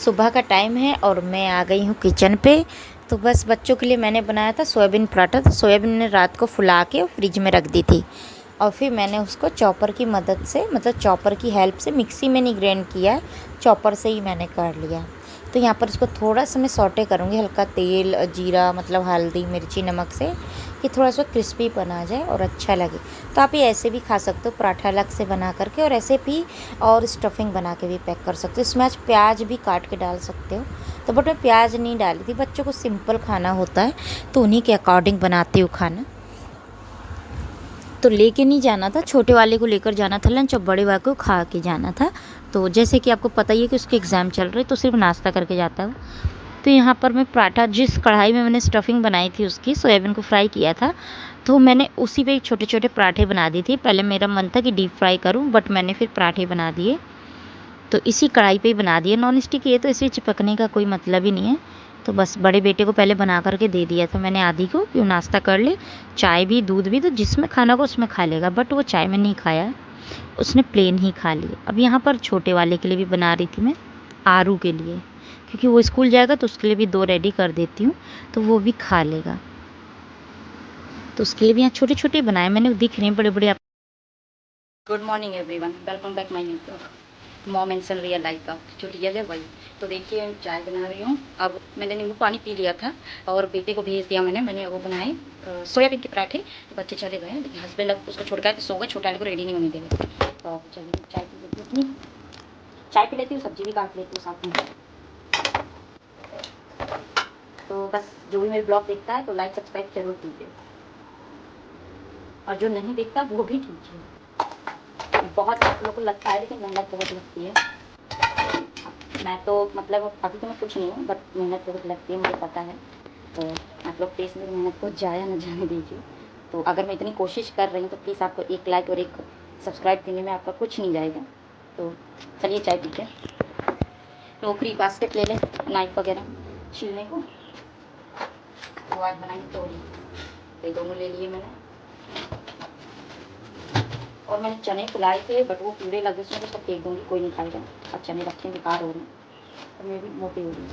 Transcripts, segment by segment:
सुबह का टाइम है और मैं आ गई हूँ किचन पे। तो बस बच्चों के लिए मैंने बनाया था सोयाबीन पराठा। तो सोयाबीन ने रात को फुला के फ्रिज में रख दी थी और फिर मैंने उसको चॉपर की मदद से, मतलब चॉपर की हेल्प से, मिक्सी में नहीं ग्राइंड किया है, चॉपर से ही मैंने कर लिया। तो यहाँ पर इसको थोड़ा सा मैं सौटे करूँगी, हल्का तेल, जीरा, मतलब हल्दी, मिर्ची, नमक से, कि थोड़ा सा क्रिस्पी बना जाए और अच्छा लगे। तो आप ये ऐसे भी खा सकते हो, पराठा अलग से बना करके, और ऐसे भी और स्टफिंग बना के भी पैक कर सकते हो। इसमें आज प्याज भी काट के डाल सकते हो। तो बट मैं प्याज नहीं डाली थी, बच्चों को सिंपल खाना होता है तो उन्हीं के अकॉर्डिंग बनाती हूँ खाना। तो लेके नहीं जाना था, छोटे वाले को लेकर जाना था लंच और बड़े वाले को खा के जाना था। तो जैसे कि आपको पता ही है कि उसके एग्ज़ाम चल रहे, तो सिर्फ नाश्ता करके जाता है। तो यहाँ पर मैं पराठा, जिस कढ़ाई में मैंने स्टफिंग बनाई थी उसकी, सोयाबीन को फ्राई किया था, तो मैंने उसी पे छोटे छोटे पराठे बना दिए थे। पहले मेरा मन था कि डीप फ्राई करूँ, बट मैंने फिर पराठे बना दिए। तो इसी कढ़ाई पे ही बना दिए। नॉन स्टिक ये तो इसे चिपकने का कोई मतलब ही नहीं है। तो बस बड़े बेटे को पहले बना करके दे दिया था मैंने आधी को, कि वो नाश्ता कर ले, चाय भी दूध भी, तो जिसमें खाना को उसमें खा लेगा। बट वो चाय में नहीं खाया, उसने प्लेन ही खा लिया। अब यहाँ पर छोटे वाले के लिए भी बना रही थी मैं, आरू के लिए, क्योंकि वो स्कूल जाएगा तो उसके लिए भी 2 रेडी कर देती हूँ, तो वो भी खा लेगा। तो उसके लिए भी यहाँ छोटे छोटे बनाए मैंने, दिख रहे हैं बड़े बड़े। Good morning everyone, welcome back my new blog mom and son real life का जो रियल है वही। तो देखिए चाय बना रही हूँ। अब मैंने नींबू पानी पी लिया था और बेटे को भेज दिया मैंने वो बनाए सोयाबीन के पराठे। तो बच्चे चले गए, लेकिन हस्बैंड लोग उसको छोड़ कर सो गए, छोटे वाले को रेडी नहीं होने दे रहे। तो चलिए चाय पी लेती हूँ, अपनी चाय पी लेती हूँ, सब्जी भी काट लेती हूँ साथ में। तो बस जो भी मेरे ब्लॉग देखता है तो लाइक सब्सक्राइब जरूर कीजिए, और जो नहीं देखता वो भी कीजिए। बहुत आप लोगों को लगता है, लेकिन मेहनत बहुत लगती है। मैं तो मतलब अभी तो मैं कुछ नहीं हूँ, बट मेहनत बहुत लगती है, मुझे पता है। तो आप लोग प्लीज़ मेरी मेहनत को जाया न जाने दीजिए। तो अगर मैं इतनी कोशिश कर रही हूँ तो प्लीज़ आपको एक लाइक और एक सब्सक्राइब देने में आपका कुछ नहीं जाएगा। तो चलिए चाय पीते हैं। टोकरी बास्केट ले लें, नाइफ वगैरह छीलने को। तो आज बनाएंगे तोरी, तो दोनों ले लिए मैंने। और मैंने चने फुलाए थे, बट वो कीड़े लगे, उसमें तो सब फेंक दूँगी, कोई नहीं खाएगा। अब चने रखें, बेकार हो रहे हैं, और मैं भी मोटी हो रही हूँ।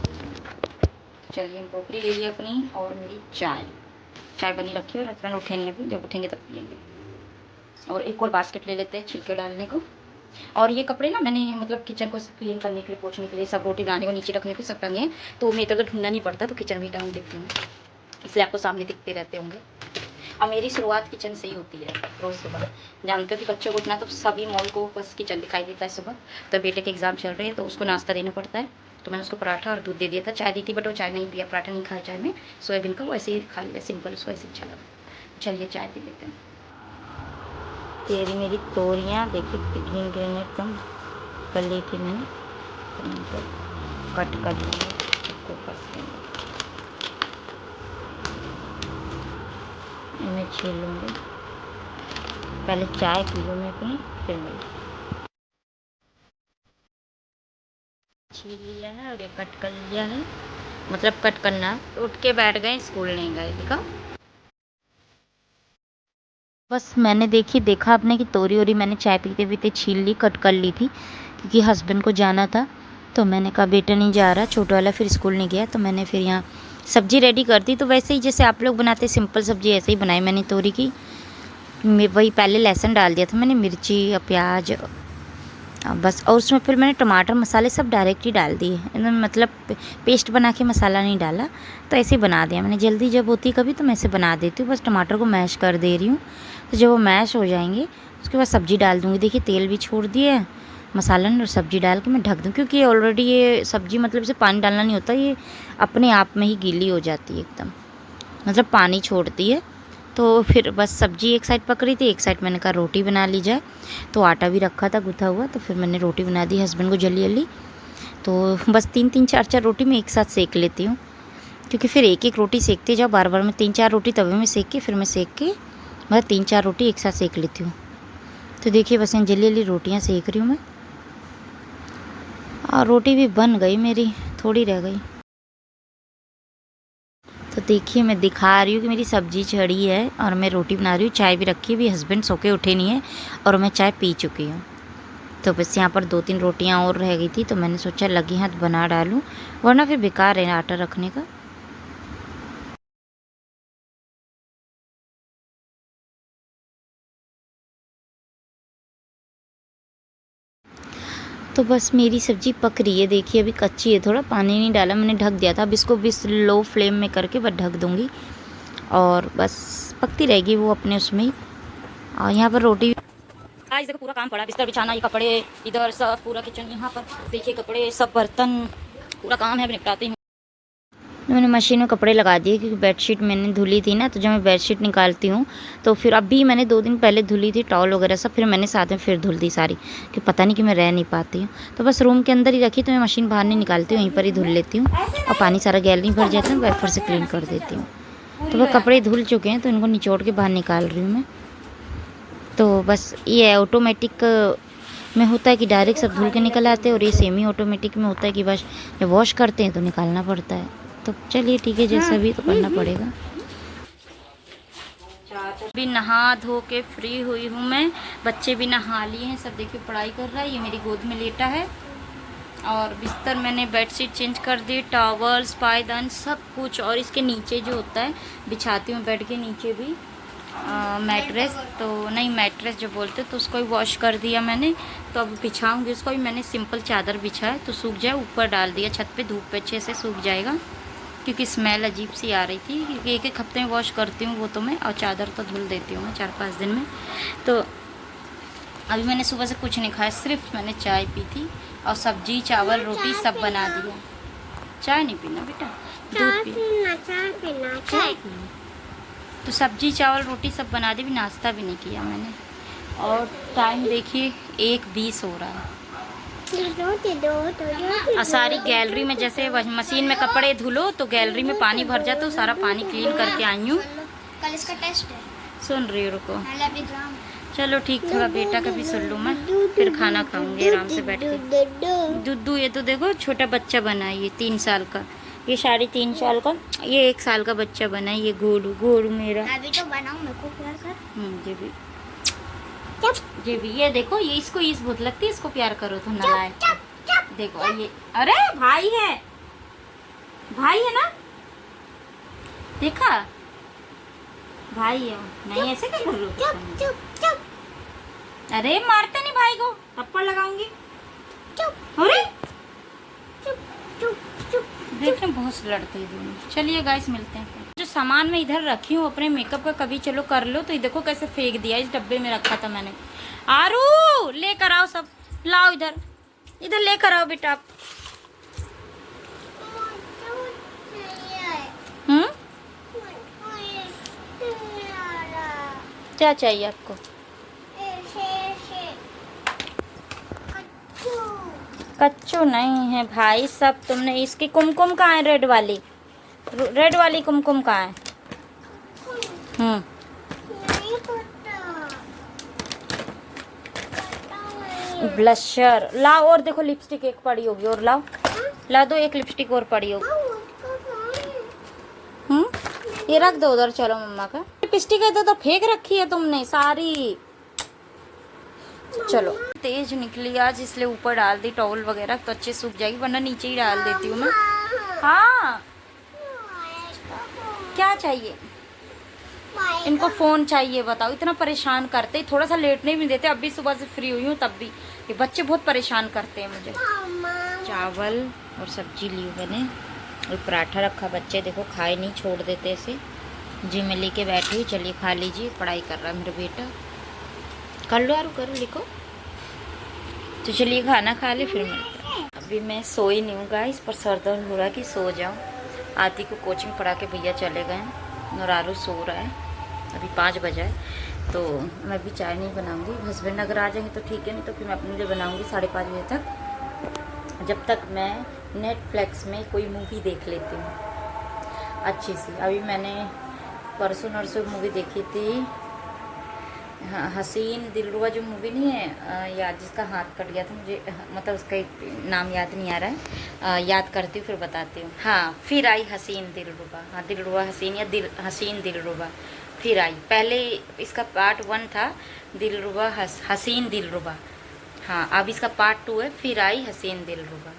चलिए हम टोकरी ले ली अपनी, और मेरी चाय बनी रखी है, और हस्बैंड उठे नहीं अभी, जब उठेंगे तब पिएंगे। और एक और बास्केट ले लेते हैं छिलके डालने को। और ये कपड़े ना मैंने मतलब किचन को क्लीन करने के लिए, पोछने के लिए, सब रोटी बनाने को, नीचे रखने के लिए सब टंगे हैं, तो मैं इधर तो ढूंढना नहीं पड़ता, तो किचन में टांग देती हूँ, इसलिए आपको सामने दिखते रहते होंगे। और मेरी शुरुआत किचन से ही होती है रोज़ सुबह। जानते हो कि बच्चों को उठना तो सभी मॉल को बस किचन दिखाई देता है सुबह। तो बेटे के एग्ज़ाम चल रहे हैं तो उसको नाश्ता देना पड़ता है। तो मैंने उसको पराठा और दूध दे दिया था, चाय दी थी, बट वो चाय नहीं पिया, पराठा नहीं खाया चाय में, सोयाबीन का वो ऐसे ही खा लिया सिंपल, उसको ऐसे अच्छा लगा। चलिए चाय पी लेते हैं। तेरी मेरी तोरियाँ देखिए ग्रीन ग्रीन एकदम कर ली थी मैंने, तो इनको कट कर लेंगे, इसको कस लेंगे, इन्हें छील लूँगी। पहले चाय पी लूँ मैं अपनी, फिर मैं छील लिया है और ये कट कर लिया है, मतलब कट करना। उठ के बैठ गए, स्कूल नहीं गए, देखा। बस मैंने देखा आपने कि तोरी ओरी मैंने चाय पीते पीते छील ली, कट कर ली थी, क्योंकि हस्बैंड को जाना था। तो मैंने कहा बेटा नहीं जा रहा, छोटा वाला फिर स्कूल नहीं गया, तो मैंने फिर यहाँ सब्ज़ी रेडी कर दी। तो वैसे ही जैसे आप लोग बनाते सिंपल सब्ज़ी, ऐसे ही बनाई मैंने तोरी की। वही पहले लहसुन डाल दिया था मैंने, मिर्ची और प्याज, बस। और उसमें फिर मैंने टमाटर मसाले सब डायरेक्ट ही डाल दिए, एकदम मतलब पेस्ट बना के मसाला नहीं डाला। तो ऐसे ही बना दिया मैंने, जल्दी जब होती कभी तो मैं ऐसे बना देती हूँ। बस टमाटर को मैश कर दे रही हूँ, तो जब वो मैश हो जाएंगे उसके बाद सब्ज़ी डाल दूँगी। देखिए तेल भी छोड़ दिया है, मसाला और सब्ज़ी डाल के मैं ढक दूँ, क्योंकि ये ऑलरेडी ये सब्ज़ी मतलब इसे पानी डालना नहीं होता, ये अपने आप में ही गीली हो जाती है एकदम, मतलब पानी छोड़ती है। तो फिर बस सब्ज़ी एक साइड पक रही थी, एक साइड मैंने कहा रोटी बना ली जाए। तो आटा भी रखा था गूँथा हुआ, तो फिर मैंने रोटी बना दी हस्बैंड को जल्दी जल्दी। तो बस 3-3 4-4 रोटी मैं एक साथ सेक लेती हूँ, क्योंकि फिर एक एक रोटी सेकते जाओ बार बार। मैं 3-4 रोटी तवे में सेक के, फिर मैं सेक के मतलब 3-4 रोटी एक साथ सेक लेती हूँ। तो देखिए बस जल्दी जल्दी रोटियाँ सेक रही हूँ मैं, और रोटी भी बन गई मेरी, थोड़ी रह गई। तो देखिए मैं दिखा रही हूँ कि मेरी सब्ज़ी चढ़ी है और मैं रोटी बना रही हूँ, चाय भी रखी है। भी हस्बैंड सो के उठे नहीं है और मैं चाय पी चुकी हूँ। तो बस यहाँ पर 2-3 रोटियाँ और रह गई थी, तो मैंने सोचा लगे हाथ बना डालूँ, वरना फिर बेकार है आटा रखने का। तो बस मेरी सब्ज़ी पक रही है, देखिए अभी कच्ची है, थोड़ा पानी नहीं डाला, मैंने ढक दिया था। अब इसको भी लो फ्लेम में करके बस ढक दूँगी और बस पकती रहेगी वो अपने उसमें ही। और यहाँ पर रोटी आज देखो पूरा काम पड़ा, बिस्तर बिछाना, ये कपड़े इधर सब, पूरा किचन यहाँ पर देखिए, कपड़े सब, बर्तन, पूरा काम है, निपटाती हूँ। मैंने मशीन में कपड़े लगा दिए क्योंकि बेडशीट मैंने धुली थी ना, तो जब मैं बेडशीट निकालती हूँ तो फिर अभी मैंने 2 दिन पहले धुली थी टॉवल वगैरह सब, फिर मैंने साथ में फिर धुल दी सारी, कि पता नहीं कि मैं रह नहीं पाती हूँ। तो बस रूम के अंदर ही रखी, तो मैं मशीन बाहर नहीं निकालती हूँ, वहीं पर ही धुल लेती हूँ और पानी सारा गैलरी भर जाता है, वाइपर से क्लीन कर देती हूँ। तो वह कपड़े धुल चुके हैं, तो इनको निचोड़ के बाहर निकाल रही हूँ मैं। तो बस ये ऑटोमेटिक में होता है कि डायरेक्ट सब धुल के निकल आते हैं, और ये सेमी ऑटोमेटिक में होता है कि बस जब वॉश करते हैं तो निकालना पड़ता है। तो चलिए ठीक है, जैसा भी तो करना पड़ेगा। भी नहा धो के फ्री हुई हूँ मैं, बच्चे भी नहा लिए हैं सब, देखिए पढ़ाई कर रहा है, ये मेरी गोद में लेटा है। और बिस्तर मैंने बेडशीट चेंज कर दी, टॉवल्स, पायदान सब कुछ, और इसके नीचे जो होता है बिछाती हूँ बेड के नीचे भी मैट्रेस, तो नहीं मैट्रेस जो बोलते तो उसको भी वॉश कर दिया मैंने। तो अब बिछाऊंगी उसको भी, मैंने सिंपल चादर बिछा है तो सूख जाए, ऊपर डाल दिया छत पे, धूप पे अच्छे से सूख जाएगा, क्योंकि स्मेल अजीब सी आ रही थी। क्योंकि एक हफ्ते में वॉश करती हूँ वो तो मैं, और चादर तो धुल देती हूँ मैं 4-5 दिन में। तो अभी मैंने सुबह से कुछ नहीं खाया, सिर्फ मैंने चाय पी थी, और सब्जी चावल रोटी सब बना दिया। चाय नहीं पीना बेटा, दूध पीना, चाय पीना। तो सब्जी चावल रोटी सब बना दी, भी नाश्ता भी नहीं किया मैंने। और टाइम देखिए 1:20 हो रहा है। सारी गैलरी में, जैसे मशीन में कपड़े धुलो तो गैलरी में पानी भर जाता, तो सारा पानी क्लीन करके आई हूँ। कल इसका टेस्ट है, सुन रही हो, रुको चलो ठीक, थोड़ा बेटा का भी सुन लूँ मैं, फिर खाना खाऊंगी आराम से बैठ के। दुद्दू, ये तो देखो छोटा बच्चा बना है, ये 3 साल का, ये 3.5 साल का, ये 1 साल का बच्चा बना है, ये गोलू गोलू मेरा। अभी तो बनाऊं, मेरे को प्यार कर। ये भी ये देखो, ये इसको ईस बहुत लगती है, इसको प्यार करो तो नलाए। देखो ये, अरे भाई है ना, देखा भाई है, नहीं ऐसे क्या कर लो। अरे मारते नहीं भाई को, थप्पड़ लगाऊंगी। अरे देख रहे बहुत लड़ते हैं दोनों। चलिए गाइस मिलते हैं फिर। जो सामान मैं इधर रखी हूँ अपने मेकअप का, कभी चलो कर लो, तो ये देखो कैसे फेंक दिया, इस डब्बे में रखा था मैंने। आरू लेकर आओ सब, लाओ इधर लेकर आओ बेटा आप। क्या चाहिए आपको? कच्चू नहीं है भाई, सब तुमने, इसकी कुमकुम कहाँ है, रेड वाली कुमकुम कहाँ है? ब्लशर लाओ, और देखो लिपस्टिक एक पड़ी होगी, और ला दो, एक लिपस्टिक और पड़ी होगी। ये रख दो उधर, चलो मम्मा का लिपस्टिक है तो फेंक रखी है तुमने सारी। चलो तेज निकली आज, इसलिए ऊपर डाल दी टॉवल वगैरह, तो अच्छे सूख जाएगी, वरना नीचे ही डाल देती हूँ मैं। हाँ क्या चाहिए इनको? फोन चाहिए, बताओ, इतना परेशान करते, थोड़ा सा लेटने भी देते। अभी सुबह से फ्री हुई हूँ तब भी ये बच्चे बहुत परेशान करते हैं मुझे। चावल और सब्जी ली मैंने, और पराठा रखा, बच्चे देखो खाए नहीं, छोड़ देते ऐसे। जी मैं लेके बैठी हूँ, चलिए खा लीजिए, पढ़ाई कर रहा है मेरा बेटा। कर लो यार, करो लिखो। तो चलिए खाना खा ले फिर मिलते हैं। अभी मैं सोई नहीं हूँ गाइस, पर सर दर्द हो रहा है कि सो जाऊँ। आती को कोचिंग पढ़ा के भैया चले गए हैं, और आरू सो रहा है, अभी 5 बजा है। तो मैं भी चाय नहीं बनाऊँगी, हस्बैंड अगर आ जाएंगे तो ठीक है, नहीं तो फिर मैं अपने लिए बनाऊँगी 5:30 बजे तक। जब तक मैं नेटफ्लिक्स में कोई मूवी देख लेती हूँ अच्छी सी। अभी मैंने परसों नरसों मूवी देखी थी, हाँ, हसीन दिलरुबा जो मूवी नहीं है, याद, जिसका हाथ कट गया था, मुझे मतलब उसका नाम याद नहीं आ रहा है, याद करती हूँ फिर बताती हूँ। हाँ, फिर आई हसीन दिलरुबा, हाँ दिलरुबा हसीन, या हसीन दिलरुबा, फिर आई। पहले इसका पार्ट 1 था दिलरुबा हसीन दिलरुबा, हाँ, अब इसका पार्ट 2 है, फिर आई हसीन दिलरुबा।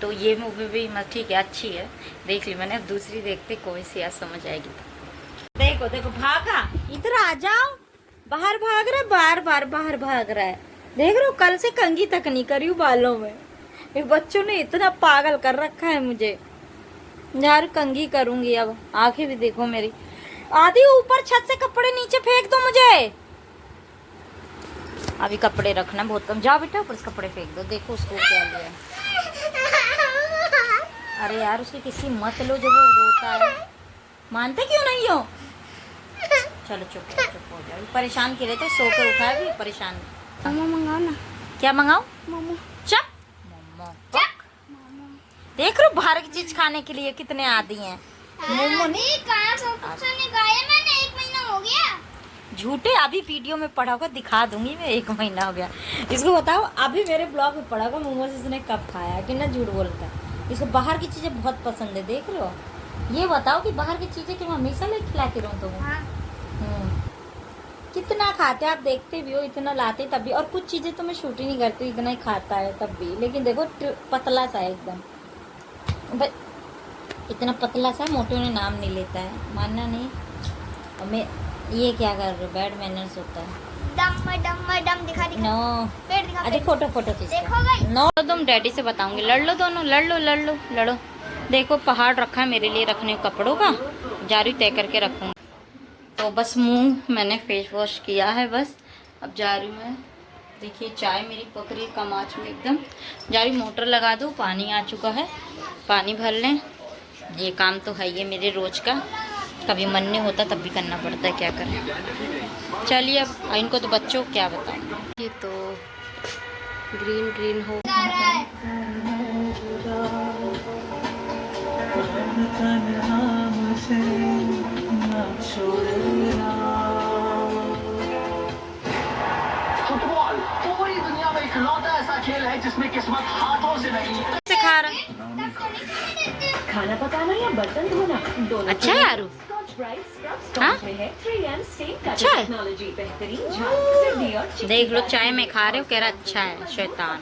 तो ये मूवी भी ठीक है, अच्छी है, देख ली मैंने। अब दूसरी देखते कोई सी आज समझ आएगी। देखो देखो, भागा, इधर आ जाओ। बाहर भाग रहा है, बार बार बाहर भाग रहा है। देख रहे हो, कल से कंघी तक नहीं करी हूँ बालों में। ये बच्चों ने इतना पागल कर रखा है मुझे। यार कंघी करूंगी अब। आंखें भी देखो मेरी। आदि ऊपर छत से कपड़े नीचे फेंक दो मुझे। अभी कपड़े रखना बहुत कम। जाओ बेटा ऊपर से कपड़े फेंक दो। देखो उसको क्या लिया है। अरे यार उसकी किसी मत लो जब वो रोता है। मानते क्यों नहीं हो? चलो चुप हो जाओ। परेशान के रहे थे, सो के उठा भी परेशान। मोमो मंगाओ ना। क्या मंगाओ? मोमो। चप मोमो। देख रहे हो बाहर की चीज खाने के लिए कितने आदी हैं। मोमो नहीं मैंने 1 महीना हो गया। झूठे, अभी वीडियो में पढ़ा होगा, दिखा दूंगी मैं। 1 महीना हो गया इसको। बताओ अभी मेरे ब्लॉग में पढ़ा होगा मोमोज इसने कब खाया, कि ना झूठ बोलता है। इसको बाहर की चीजें बहुत पसंद है। देख रहे हो, ये बताओ कि बाहर की चीजें कि मैं हमेशा ले खिलाती रहूं तुम्हें। कितना खाते आप देखते भी हो, इतना लाते तब भी। और कुछ चीजें तो मैं शूट ही नहीं करती, इतना ही खाता है तब भी। लेकिन देखो पतला सा है एकदम, इतना पतला सा, मोटे ने नाम नहीं लेता है, मानना नहीं। और मैं ये क्या कर रही हूँ, बैड मैनर्स होता है। दम दिखा नो, पेट दिखा। अरे फोटो देखो नो, तुम डैडी से बताऊंगी। लड़ लो दोनों, लड़ो। देखो पहाड़ रखा है मेरे लिए रखने को कपड़ों का, जा रही तय करके रखूंगी। तो बस मुंह मैंने फेस वॉश किया है बस। अब जा रही हूँ मैं। देखिए चाय मेरी पक रही कमाच में एकदम। जा रही मोटर लगा दूँ, पानी आ चुका है, पानी भर लें। ये काम तो है ये मेरे रोज का, कभी मन नहीं होता तब भी करना पड़ता है, क्या करें। चलिए अब इनको तो बच्चों क्या बताऊँ। ये तो ग्रीन हो। फुटबॉल पूरी दुनिया में इकलौता ऐसा खेल है जिसमें किस्मत हाथों से नहीं सिखा रहा। खाना पकाना या बर्तन धोना दोनों अच्छा है यारू। हाँ? अच्छा है। देख लो चाय में खा रहे हो, कह रहा अच्छा है शैतान।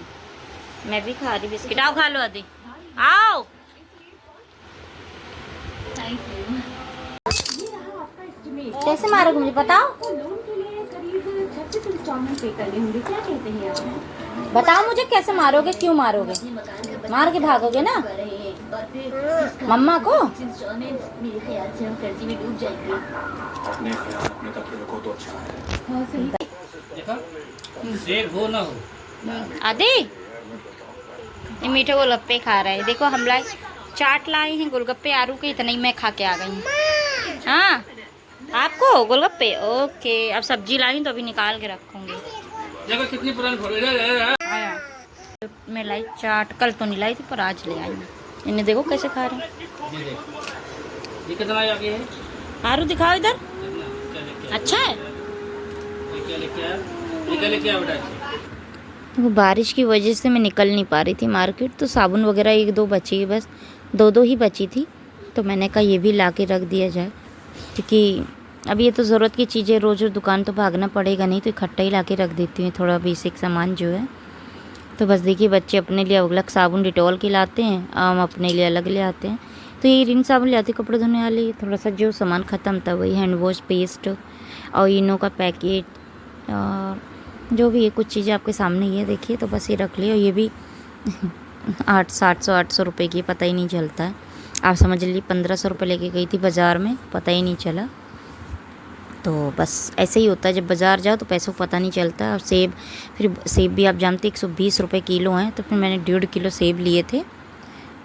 मैं भी खा रही बिस्किट। आओ खा लो आदि, आओ। कैसे मारोगे मुझे बताओ? बताओ मुझे कैसे मारोगे, क्यों मारोगे? मार के भागोगे ना मम्मा को? आदि ये मीठे गोलगप्पे खा रहे हैं। देखो हम लाए चाट लाए हैं, गोलगप्पे आरू के इतना ही मैं खा के आ गई हूँ। हाँ आपको गोलगप्पे ओके। अब सब्जी लाई तो अभी निकाल के रखूंगी। देखो कितनी पुरानी तो मैं लाई चाट, कल तो नहीं लाई थी पर आज ले आई हूँ। इन्हें देखो कैसे खा रहे हैं। ये कितना आगे है? आरू दिखाओ इधर। अच्छा है। क्या लेके आया बेटा? वो बारिश की वजह से मैं निकल नहीं पा रही थी मार्केट, तो साबुन वगैरह 1-2 बची, बस 2 ही बची थी। तो मैंने कहा ये भी ला के रख दिया जाए, क्योंकि अब ये तो ज़रूरत की चीज़ें, रोज़ दुकान तो भागना पड़ेगा नहीं, तो इकट्ठा ही ला के रख देती हूँ थोड़ा बेसिक सामान जो है। तो बस देखिए बच्चे अपने लिए अलग साबुन डिटॉल की लाते हैं, हम अपने लिए अलग ले आते हैं। तो ये रिन साबुन ले आती कपड़े धोने वाली। थोड़ा सा जो सामान ख़त्म था वही हैंड वॉश, पेस्ट और इनो का पैकेट, और जो भी है कुछ चीज़ें आपके सामने ही है देखिए। तो बस ये रख लिया। ये भी 700-800 रुपये की, पता ही नहीं चलता है। आप समझ लीजिए 1500 रुपये लेके गई थी बाज़ार में, पता ही नहीं चला। तो बस ऐसे ही होता है, जब बाज़ार जाओ तो पैसों को पता नहीं चलता। और सेब, फिर सेब भी आप जानते 120 रुपये किलो हैं, तो फिर मैंने 1.5 किलो सेब लिए थे।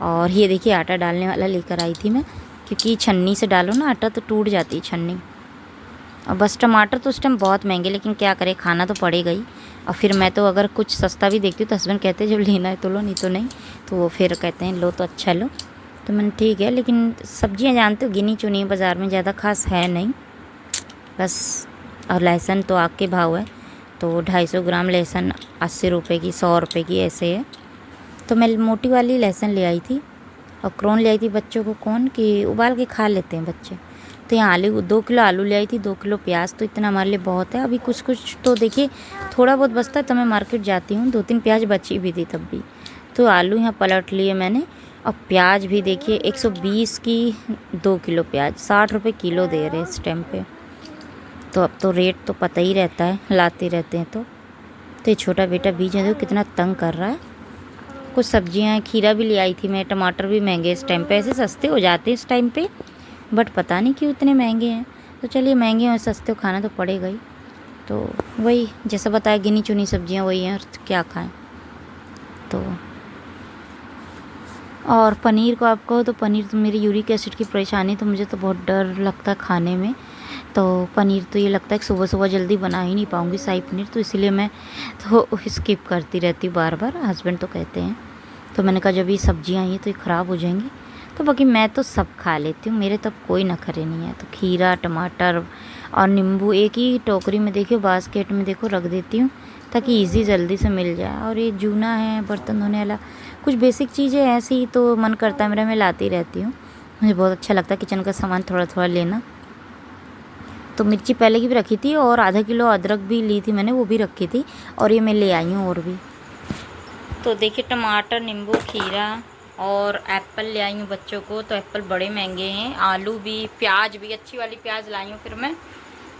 और ये देखिए आटा डालने वाला लेकर आई थी मैं, क्योंकि छन्नी से डालो ना आटा तो टूट जाती है छन्नी। और बस टमाटर तो उस टाइम बहुत महंगे, लेकिन क्या करें, खाना तो पड़ेगा ही। और फिर मैं तो अगर कुछ सस्ता भी देखती हूँ तो हस्बैंड कहते हैं जब लेना है तो लो, नहीं तो नहीं। तो वो फिर कहते हैं लो तो अच्छा लो। तो मैंने ठीक है, लेकिन सब्जियाँ जानते हो गिनी चुनी है, बाज़ार में ज़्यादा खास है नहीं बस। और लहसुन तो आग के भाव है, तो 250 ग्राम लहसुन 80 रुपये की, 100 रुपये की ऐसे है। तो मैं मोटी वाली लहसुन ले आई थी, और कॉर्न ले आई थी बच्चों को, कॉर्न की उबाल के खा लेते हैं बच्चे। तो यहाँ आलू 2 किलो आलू ले आई थी, 2 किलो प्याज, तो इतना हमारे लिए बहुत है। अभी कुछ कुछ तो देखिए थोड़ा बहुत बचता है तो मैं मार्केट जाती हूँ, 2-3 प्याज बची भी थी तब भी। तो आलू यहाँ पलट लिए मैंने, और प्याज भी देखिए 120 की 2 किलो प्याज, 60 रुपये किलो दे रहे इस टाइम पे। तो अब तो रेट तो पता ही रहता है, लाते रहते हैं। तो ये छोटा बेटा बीच में देखो कितना तंग कर रहा है। कुछ सब्जियाँ, खीरा भी ले आई थी मैं, टमाटर भी महंगे इस टाइम पे, ऐसे सस्ते हो जाते हैं इस टाइम पे, बट पता नहीं क्यों इतने महंगे हैं। तो चलिए महंगे और सस्ते हो खाना तो पड़ेगा ही। तो वही जैसा बताया गिनी चुनी सब्जियां वही हैं, और क्या खाएं। तो और पनीर को आप कहो तो पनीर तो मेरी यूरिक एसिड की परेशानी, तो मुझे तो बहुत डर लगता है खाने में। तो पनीर तो ये लगता है कि सुबह सुबह जल्दी बना ही नहीं पाऊँगी शाही पनीर, तो इसीलिए मैं तो स्किप करती रहती हूँ बार बार। हस्बैंड तो कहते हैं, तो मैंने कहा जब ये सब्जियाँ आई हैं तो ये ख़राब हो जाएंगी। तो बाकी मैं तो सब खा लेती हूँ, मेरे तब कोई नखरे नहीं है। तो खीरा, टमाटर और नींबू एक ही टोकरी में देखिए, बास्केट में देखो रख देती हूँ ताकि इजी जल्दी से मिल जाए। और ये जूना है बर्तन धोने वाला, कुछ बेसिक चीज़ें ऐसी ही तो मन करता है मेरा, मैं लाती रहती हूँ। मुझे बहुत अच्छा लगता है किचन का सामान थोड़ा थोड़ा लेना। तो मिर्ची पहले की भी रखी थी, और आधा किलो अदरक भी ली थी मैंने, वो भी रखी थी, और ये मैं ले आई हूँ और भी। तो देखिए टमाटर, नींबू, खीरा और एप्पल ले आई हूँ बच्चों को। तो एप्पल बड़े महंगे हैं, आलू भी, प्याज भी, अच्छी वाली प्याज लाई हूँ फिर मैं।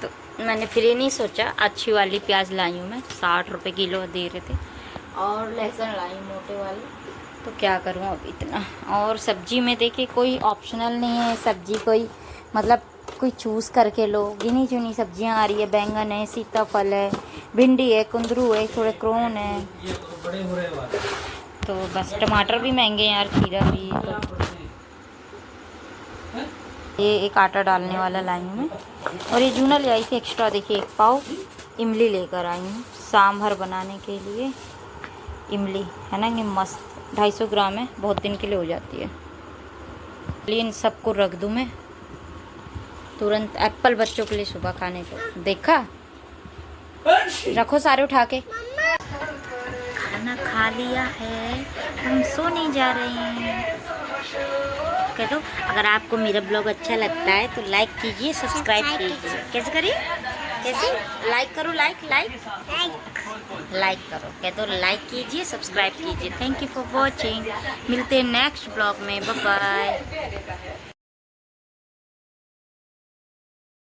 तो मैंने फिर ये नहीं सोचा, अच्छी वाली प्याज लाई हूँ मैं, 60 रुपये किलो दे रहे थे। और लहसुन लाई हूँ मोटे वाली, तो क्या करूँ अब इतना। और सब्जी में देखिए कोई ऑप्शनल नहीं है सब्जी, कोई मतलब कोई चूज़ करके लो, गिनी चुनी सब्जियां आ रही है। बैंगन है, सीताफल है, भिंडी है, कुंदरू है, थोड़े क्रोन है। तो बस टमाटर भी महंगे हैं यार, खीरा भी। तो ये एक आटा डालने वाला लाई हूँ मैं। और ये जूना ले आई थी एक्स्ट्रा, देखिए 1 पाव इमली लेकर आई हूँ सांभर बनाने के लिए। इमली है ना, ये मस्त 250 ग्राम है, बहुत दिन के लिए हो जाती है। इन सबको रख दूँ मैं तुरंत। एप्पल बच्चों के लिए सुबह खाने को, देखा, रखो सारे उठा के। खाना खा लिया है, हम सोने जा रहे हैं। कह दो, अगर आपको मेरा ब्लॉग अच्छा लगता है तो लाइक कीजिए, सब्सक्राइब कीजिए। कैसे करिए, कैसे लाइक करो, लाइक करो, कह दो लाइक कीजिए, सब्सक्राइब कीजिए। थैंक यू फॉर वॉचिंग, मिलते हैं नेक्स्ट ब्लॉग में, बाय बाय।